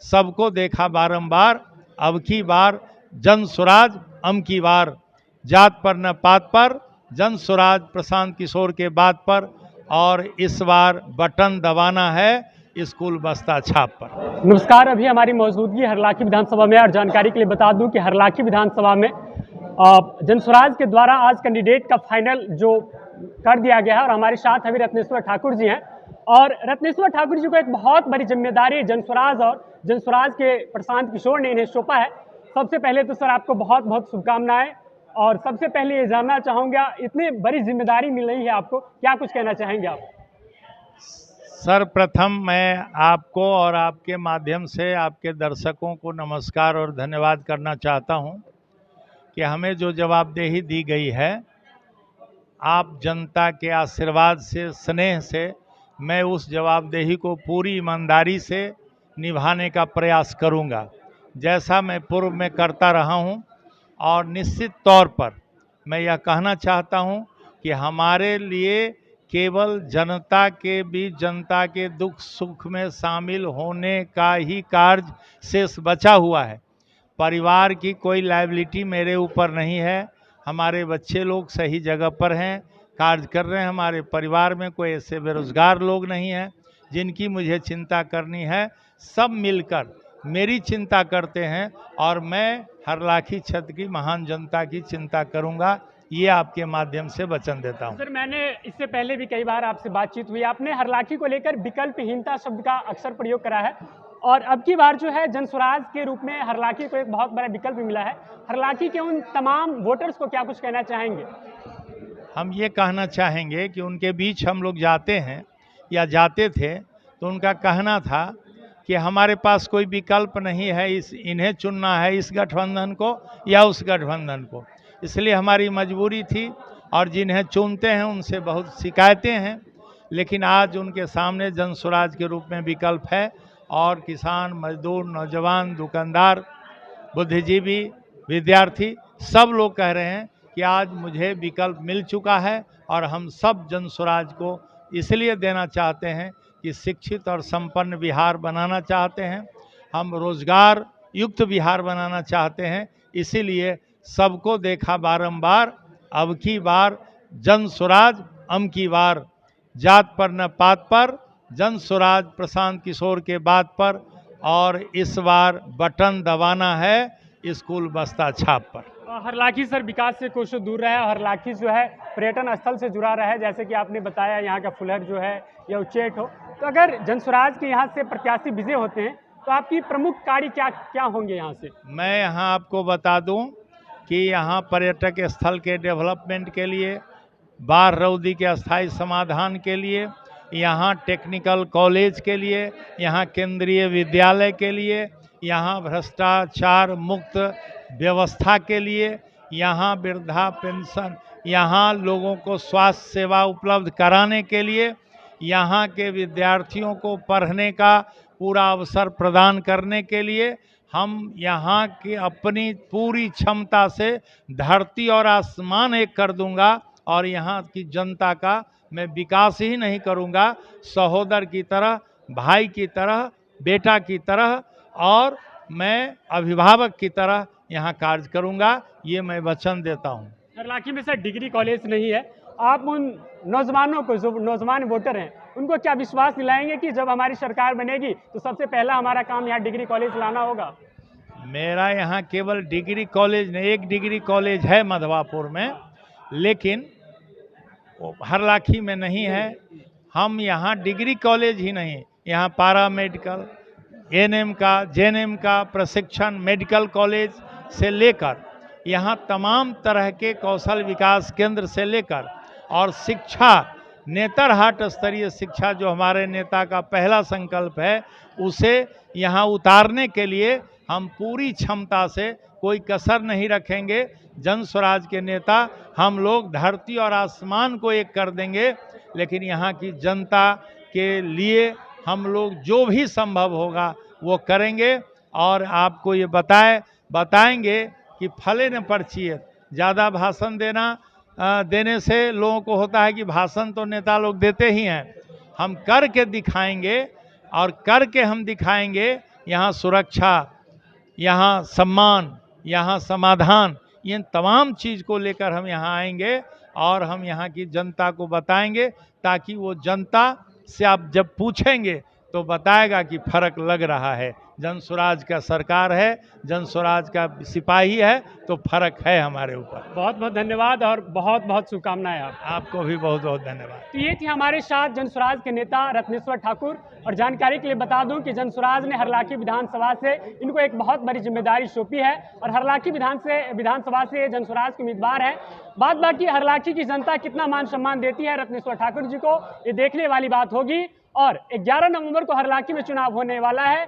सबको देखा बारंबार, अब की बार जन स्वराज अम की बार, जात पर न पात पर, जन स्वराज प्रशांत किशोर के बात पर, और इस बार बटन दबाना है स्कूल बस्ता छाप पर। नमस्कार, अभी हमारी मौजूदगी हरलाखी विधानसभा में, और जानकारी के लिए बता दूं कि हरलाखी विधानसभा में जनस्वराज के द्वारा आज कैंडिडेट का फाइनल जो कर दिया गया है, और हमारे साथ अभी रत्नेश्वर ठाकुर जी हैं। और रत्नेश्वर ठाकुर जी को एक बहुत बड़ी जिम्मेदारी जनस्वराज और जनस्वराज के प्रशांत किशोर ने इन्हें सौंपा है। सबसे पहले तो सर आपको बहुत बहुत शुभकामनाएं, और सबसे पहले ये जानना चाहूँगा, इतनी बड़ी जिम्मेदारी मिल रही है आपको, क्या कुछ कहना चाहेंगे आप? सर्वप्रथम मैं आपको और आपके माध्यम से आपके दर्शकों को नमस्कार और धन्यवाद करना चाहता हूं कि हमें जो जवाबदेही दी गई है, आप जनता के आशीर्वाद से, स्नेह से, मैं उस जवाबदेही को पूरी ईमानदारी से निभाने का प्रयास करूंगा, जैसा मैं पूर्व में करता रहा हूं। और निश्चित तौर पर मैं यह कहना चाहता हूं कि हमारे लिए केवल जनता के बीच, जनता के दुख सुख में शामिल होने का ही कार्य शेष बचा हुआ है। परिवार की कोई लायबिलिटी मेरे ऊपर नहीं है। हमारे बच्चे लोग सही जगह पर हैं, कार्य कर रहे हैं। हमारे परिवार में कोई ऐसे बेरोजगार लोग नहीं हैं जिनकी मुझे चिंता करनी है। सब मिलकर मेरी चिंता करते हैं, और मैं हरलाखी क्षेत्र की महान जनता की चिंता करूंगा, ये आपके माध्यम से वचन देता हूं। सर, मैंने इससे पहले भी कई बार आपसे बातचीत हुई, आपने हरलाखी को लेकर विकल्पहीनता शब्द का अक्सर प्रयोग करा है, और अब की बार जो है जनस्वराज के रूप में हरलाखी को एक बहुत बड़ा विकल्प मिला है। हरलाखी के उन तमाम वोटर्स को क्या कुछ कहना चाहेंगे? हम ये कहना चाहेंगे कि उनके बीच हम लोग जाते हैं या जाते थे, तो उनका कहना था कि हमारे पास कोई विकल्प नहीं है, इन्हें चुनना है, इस गठबंधन को या उस गठबंधन को। इसलिए हमारी मजबूरी थी, और जिन्हें चुनते हैं उनसे बहुत शिकायतें हैं, लेकिन आज उनके सामने जनस्वराज के रूप में विकल्प है। और किसान, मजदूर, नौजवान, दुकानदार, बुद्धिजीवी, विद्यार्थी, सब लोग कह रहे हैं कि आज मुझे विकल्प मिल चुका है, और हम सब जनस्वराज को इसलिए देना चाहते हैं कि शिक्षित और संपन्न बिहार बनाना चाहते हैं, हम रोजगार युक्त बिहार बनाना चाहते हैं। इसीलिए सबको देखा बारंबार, अब की बार जनस्वराज अम की बार, जात पर न पात पर, जनस्वराज प्रशांत किशोर के बात पर, और इस बार बटन दबाना है स्कूल बस्ता छाप पर। हरलाखी सर विकास से कोसों दूर रहा है, हरलाखी जो है पर्यटन स्थल से जुड़ा रहा है, जैसे कि आपने बताया यहाँ का फुलहर जो है या उच्चैठ हो। तो अगर जनस्वराज के यहाँ से प्रत्याशी विजय होते हैं तो आपकी प्रमुख कार्य क्या क्या होंगे यहाँ से? मैं यहाँ आपको बता दूं कि यहाँ पर्यटक स्थल के डेवलपमेंट के लिए, बाढ़ रौदी के अस्थायी समाधान के लिए, यहाँ टेक्निकल कॉलेज के लिए, यहाँ केंद्रीय विद्यालय के लिए, यहाँ भ्रष्टाचार मुक्त व्यवस्था के लिए, यहाँ वृद्धा पेंशन, यहाँ लोगों को स्वास्थ्य सेवा उपलब्ध कराने के लिए, यहाँ के विद्यार्थियों को पढ़ने का पूरा अवसर प्रदान करने के लिए, हम यहाँ की अपनी पूरी क्षमता से धरती और आसमान एक कर दूंगा, और यहाँ की जनता का मैं विकास ही नहीं करूंगा, सहोदर की तरह, भाई की तरह, बेटा की तरह, और मैं अभिभावक की तरह यहाँ कार्य करूंगा, ये मैं वचन देता हूँ। हरलाखी में सर डिग्री कॉलेज नहीं है, आप उन नौजवानों को, जो नौजवान वोटर हैं, उनको क्या विश्वास दिलाएंगे कि जब हमारी सरकार बनेगी तो सबसे पहला हमारा काम यहाँ डिग्री कॉलेज लाना होगा? मेरा यहाँ केवल डिग्री कॉलेज नहीं, एक डिग्री कॉलेज है मधवापुर में, लेकिन हरलाखी में नहीं है। हम यहाँ डिग्री कॉलेज ही नहीं, यहाँ पारा मेडिकल, एएनएम का, जेएनएम का प्रशिक्षण, मेडिकल कॉलेज से लेकर यहाँ तमाम तरह के कौशल विकास केंद्र से लेकर, और शिक्षा, नेतरहाट स्तरीय शिक्षा जो हमारे नेता का पहला संकल्प है, उसे यहाँ उतारने के लिए हम पूरी क्षमता से, कोई कसर नहीं रखेंगे। जनस्वराज के नेता हम लोग धरती और आसमान को एक कर देंगे, लेकिन यहाँ की जनता के लिए हम लोग जो भी संभव होगा वो करेंगे। और आपको ये बताएंगे कि फले न परचिए, ज़्यादा भाषण देने से लोगों को होता है कि भाषण तो नेता लोग देते ही हैं, हम करके दिखाएंगे, और करके हम दिखाएंगे यहाँ सुरक्षा, यहाँ सम्मान, यहाँ समाधान, इन तमाम चीज़ को लेकर हम यहाँ आएंगे और हम यहाँ की जनता को बताएंगे, ताकि वो जनता से आप जब पूछेंगे तो बताएगा कि फर्क लग रहा है, जन स्वराज का सरकार है, जन स्वराज का सिपाही है, तो फर्क है हमारे ऊपर। बहुत बहुत धन्यवाद और बहुत बहुत शुभकामनाएं आपको भी बहुत बहुत धन्यवाद। तो ये थी हमारे साथ जनस्वराज के नेता रत्नेश्वर ठाकुर। और जानकारी के लिए बता दूं कि जनस्वराज ने हरलाखी विधानसभा से इनको एक बहुत बड़ी जिम्मेदारी सौंपी है और हरलाखी विधानसभा से जनस्वराज के उम्मीदवार है। बात बाकी हरलाखी की जनता कितना मान सम्मान देती है रत्नेश्वर ठाकुर जी को, ये देखने वाली बात होगी। और 11 नवंबर को हरलाखी में चुनाव होने वाला है।